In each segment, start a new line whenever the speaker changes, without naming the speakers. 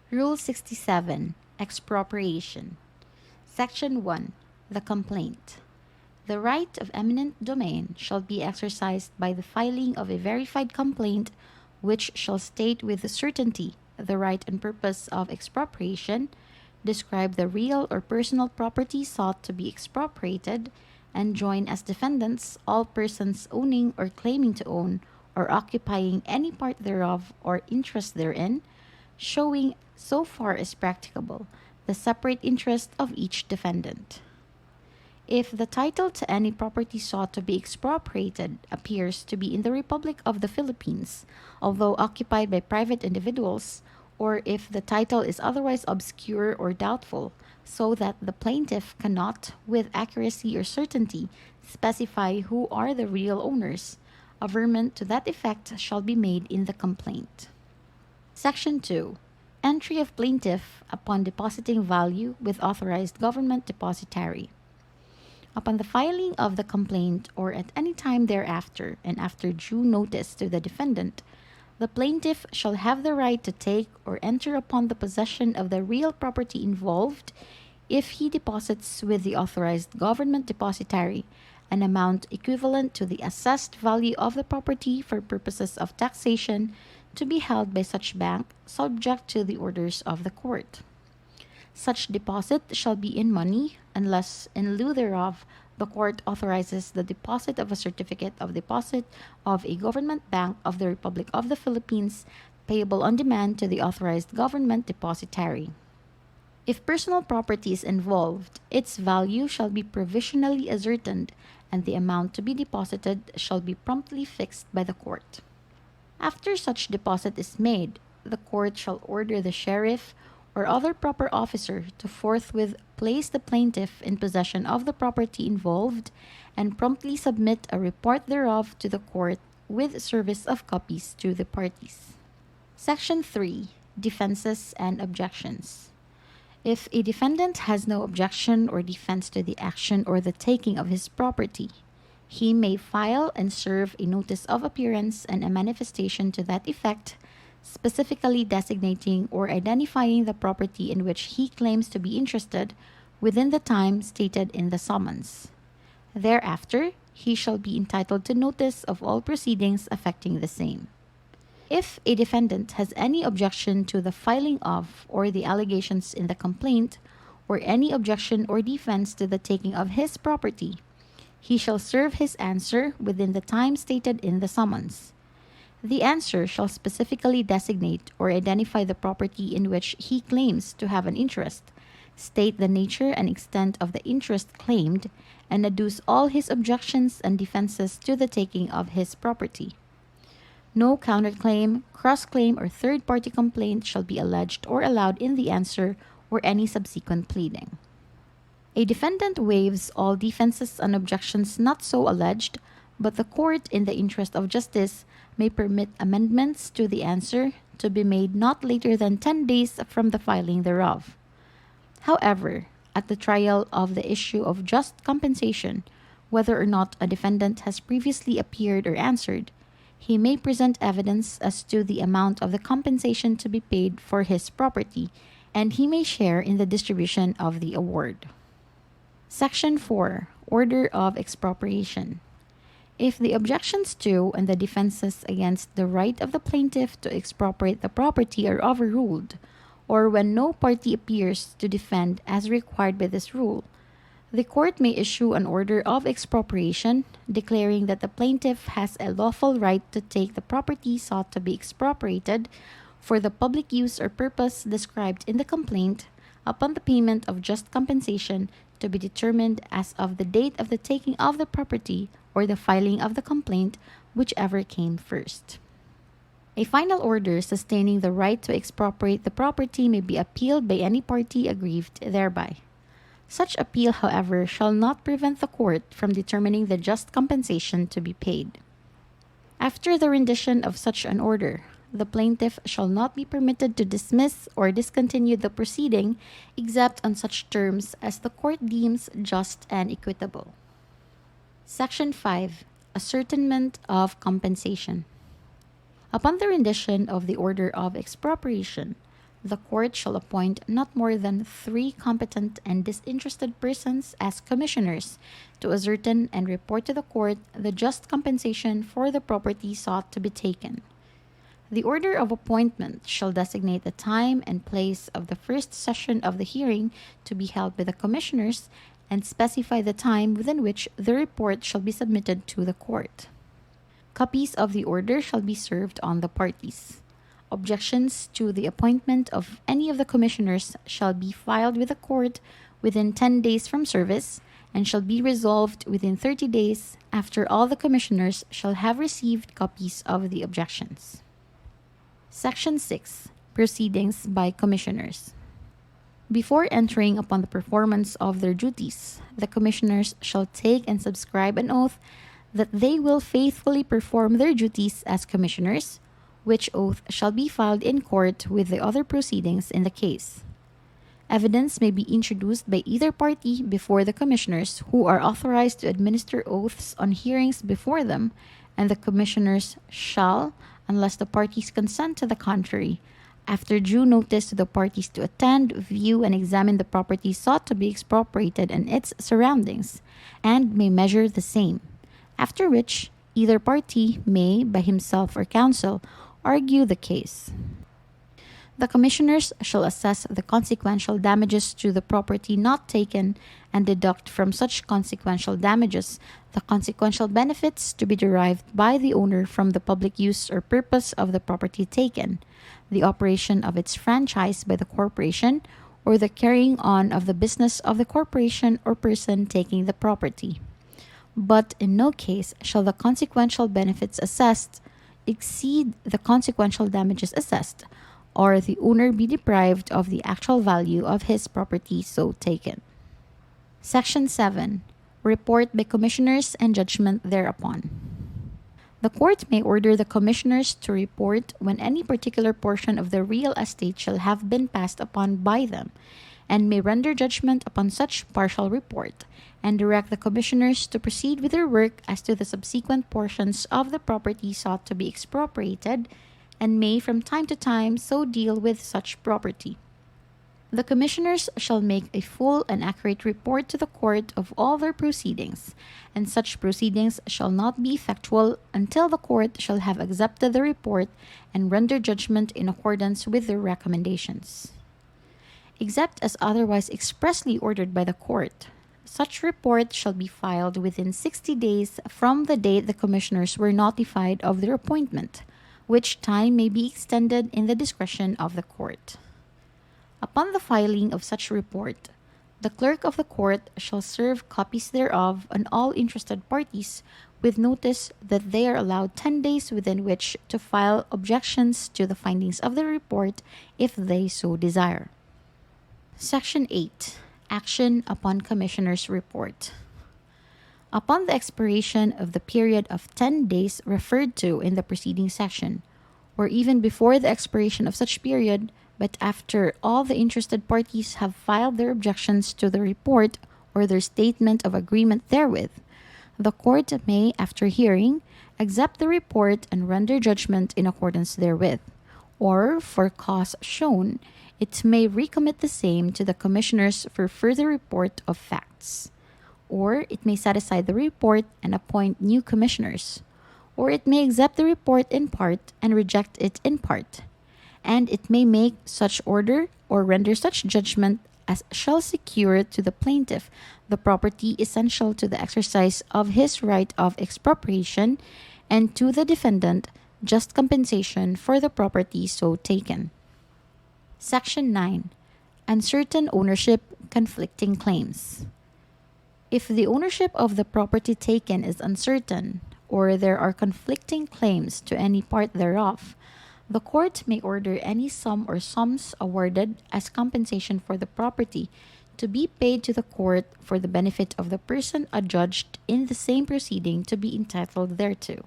Rule 67. Expropriation. Section 1. The complaint. The right of eminent domain shall be exercised by the filing of a verified complaint, which shall state with certainty the right and purpose of expropriation, describe the real or personal property sought to be expropriated, and join as defendants all persons owning or claiming to own or occupying any part thereof or interest therein, showing, so far as practicable, the separate interest of each defendant. If the title to any property sought to be expropriated appears to be in the Republic of the Philippines, although occupied by private individuals, or if the title is otherwise obscure or doubtful, so that the plaintiff cannot, with accuracy or certainty, specify who are the real owners, averment to that effect shall be made in the complaint. Section 2. Entry of plaintiff upon depositing value with authorized government depositary. Upon the filing of the complaint or at any time thereafter and after due notice to the defendant, the plaintiff shall have the right to take or enter upon the possession of the real property involved if he deposits with the authorized government depositary an amount equivalent to the assessed value of the property for purposes of taxation to be held by such bank subject to the orders of the court. Such deposit shall be in money, unless in lieu thereof the court authorizes the deposit of a certificate of deposit of a government bank of the Republic of the Philippines, payable on demand to the authorized government depositary. If personal property is involved, its value shall be provisionally ascertained, and the amount to be deposited shall be promptly fixed by the court. After such deposit is made, the court shall order the sheriff or other proper officer to forthwith place the plaintiff in possession of the property involved and promptly submit a report thereof to the court with service of copies to the parties. Section 3. Defenses and objections. If a defendant has no objection or defense to the action or the taking of his property, he may file and serve a notice of appearance and a manifestation to that effect, specifically designating or identifying the property in which he claims to be interested within the time stated in the summons. Thereafter, he shall be entitled to notice of all proceedings affecting the same. If a defendant has any objection to the filing of or the allegations in the complaint, or any objection or defense to the taking of his property, he shall serve his answer within the time stated in the summons. The answer shall specifically designate or identify the property in which he claims to have an interest, state the nature and extent of the interest claimed, and adduce all his objections and defenses to the taking of his property. No counterclaim, cross-claim, or third-party complaint shall be alleged or allowed in the answer or any subsequent pleading. A defendant waives all defenses and objections not so alleged, but the court, in the interest of justice, may permit amendments to the answer to be made not later than 10 days from the filing thereof. However, at the trial of the issue of just compensation, whether or not a defendant has previously appeared or answered, he may present evidence as to the amount of the compensation to be paid for his property, and he may share in the distribution of the award. Section 4. Order of Expropriation. If the objections to and the defenses against the right of the plaintiff to expropriate the property are overruled, or when no party appears to defend as required by this rule, the court may issue an order of expropriation declaring that the plaintiff has a lawful right to take the property sought to be expropriated for the public use or purpose described in the complaint upon the payment of just compensation to be determined as of the date of the taking of the property or the filing of the complaint, whichever came first. A final order sustaining the right to expropriate the property may be appealed by any party aggrieved thereby. Such appeal, however, shall not prevent the court from determining the just compensation to be paid. After the rendition of such an order, the plaintiff shall not be permitted to dismiss or discontinue the proceeding except on such terms as the court deems just and equitable. Section 5. Ascertainment of compensation. Upon the rendition of the order of expropriation, the court shall appoint not more than 3 competent and disinterested persons as commissioners to ascertain and report to the court the just compensation for the property sought to be taken. The order of appointment shall designate the time and place of the first session of the hearing to be held by the commissioners and specify the time within which the report shall be submitted to the court. Copies of the order shall be served on the parties. Objections to the appointment of any of the commissioners shall be filed with the court within 10 days from service and shall be resolved within 30 days after all the commissioners shall have received copies of the objections. Section 6. Proceedings by Commissioners. Before entering upon the performance of their duties, the commissioners shall take and subscribe an oath that they will faithfully perform their duties as commissioners, which oath shall be filed in court with the other proceedings in the case. Evidence may be introduced by either party before the commissioners, who are authorized to administer oaths on hearings before them, and the commissioners shall, unless the parties consent to the contrary, after due notice to the parties to attend, view, and examine the property sought to be expropriated and its surroundings, and may measure the same, after which either party may, by himself or counsel, argue the case. The commissioners shall assess the consequential damages to the property not taken and deduct from such consequential damages the consequential benefits to be derived by the owner from the public use or purpose of the property taken, the operation of its franchise by the corporation, or the carrying on of the business of the corporation or person taking the property. But in no case shall the consequential benefits assessed exceed the consequential damages assessed, or the owner be deprived of the actual value of his property so taken. Section 7. Report by Commissioners and judgment thereupon. The court may order the commissioners to report when any particular portion of the real estate shall have been passed upon by them, and may render judgment upon such partial report, and direct the commissioners to proceed with their work as to the subsequent portions of the property sought to be expropriated, and may from time to time so deal with such property. The commissioners shall make a full and accurate report to the court of all their proceedings, and such proceedings shall not be effectual until the court shall have accepted the report and rendered judgment in accordance with their recommendations. Except as otherwise expressly ordered by the court, such report shall be filed within 60 days from the date the commissioners were notified of their appointment, which time may be extended in the discretion of the court. Upon the filing of such report, the clerk of the court shall serve copies thereof on all interested parties, with notice that they are allowed 10 days within which to file objections to the findings of the report if they so desire. Section 8. Action upon Commissioner's Report. Upon the expiration of the period of 10 days referred to in the preceding section, or even before the expiration of such period, but after all the interested parties have filed their objections to the report or their statement of agreement therewith, the court may, after hearing, accept the report and render judgment in accordance therewith, or, for cause shown, it may recommit the same to the commissioners for further report of facts. Or it may set aside the report and appoint new commissioners, or it may accept the report in part and reject it in part, and it may make such order or render such judgment as shall secure to the plaintiff the property essential to the exercise of his right of expropriation, and to the defendant just compensation for the property so taken. Section 9. Uncertain ownership, conflicting claims. If the ownership of the property taken is uncertain, or there are conflicting claims to any part thereof, the court may order any sum or sums awarded as compensation for the property to be paid to the court for the benefit of the person adjudged in the same proceeding to be entitled thereto.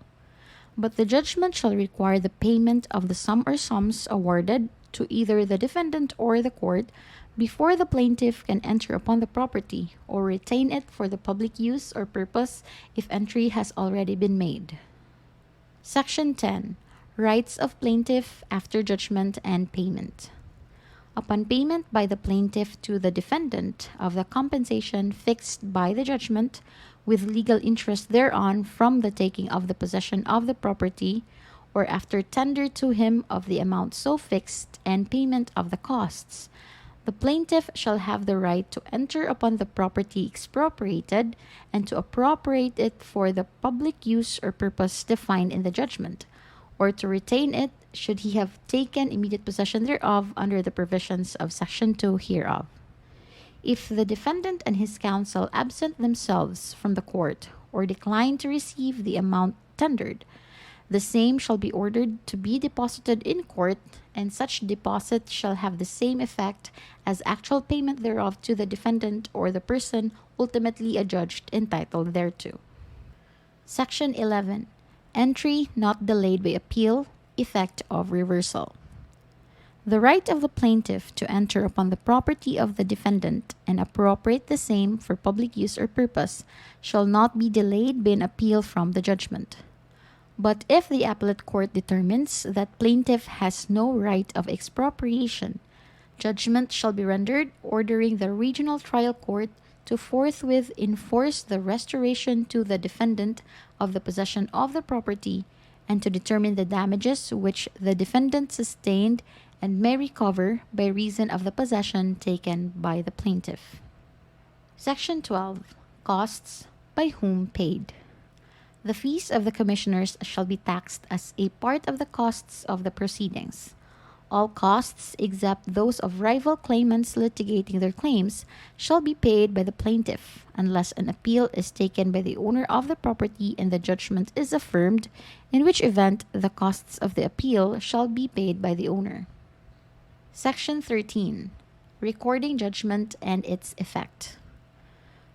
But the judgment shall require the payment of the sum or sums awarded to either the defendant or the court before the plaintiff can enter upon the property or retain it for the public use or purpose if entry has already been made. Section 10. Rights of plaintiff after judgment and payment. Upon payment by the plaintiff to the defendant of the compensation fixed by the judgment, with legal interest thereon from the taking of the possession of the property, or after tender to him of the amount so fixed and payment of the costs, the plaintiff shall have the right to enter upon the property expropriated and to appropriate it for the public use or purpose defined in the judgment, or to retain it should he have taken immediate possession thereof under the provisions of Section 2 hereof. If the defendant and his counsel absent themselves from the court or decline to receive the amount tendered, the same shall be ordered to be deposited in court, and such deposit shall have the same effect as actual payment thereof to the defendant or the person ultimately adjudged entitled thereto. Section 11. Entry not delayed by appeal, effect of reversal. The right of the plaintiff to enter upon the property of the defendant and appropriate the same for public use or purpose shall not be delayed by an appeal from the judgment. But if the appellate court determines that plaintiff has no right of expropriation, judgment shall be rendered ordering the regional trial court to forthwith enforce the restoration to the defendant of the possession of the property and to determine the damages which the defendant sustained and may recover by reason of the possession taken by the plaintiff. Section 12. Costs by whom paid. The fees of the commissioners shall be taxed as a part of the costs of the proceedings. All costs, except those of rival claimants litigating their claims, shall be paid by the plaintiff, unless an appeal is taken by the owner of the property and the judgment is affirmed, in which event the costs of the appeal shall be paid by the owner. Section 13. Recording judgment and its effect.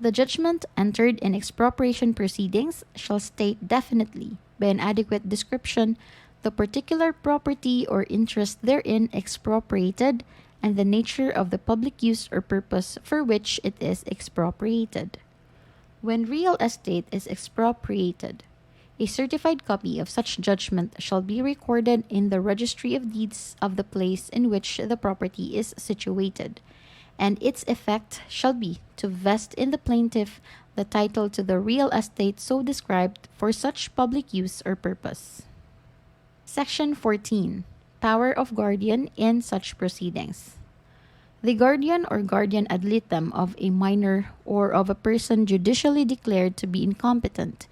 The judgment entered in expropriation proceedings shall state definitely, by an adequate description, the particular property or interest therein expropriated, and the nature of the public use or purpose for which it is expropriated. When real estate is expropriated, a certified copy of such judgment shall be recorded in the registry of deeds of the place in which the property is situated, and its effect shall be to vest in the plaintiff the title to the real estate so described for such public use or purpose. Section 14. Power of guardian in such proceedings. The guardian or guardian ad litem of a minor or of a person judicially declared to be incompetent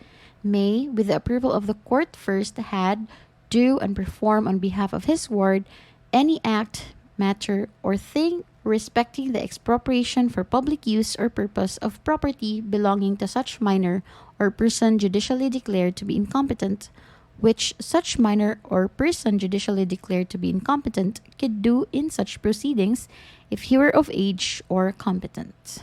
may, with the approval of the court first, had, do, and perform on behalf of his ward any act, matter, or thing respecting the expropriation for public use or purpose of property belonging to such minor or person judicially declared to be incompetent, which such minor or person judicially declared to be incompetent could do in such proceedings if he were of age or competent.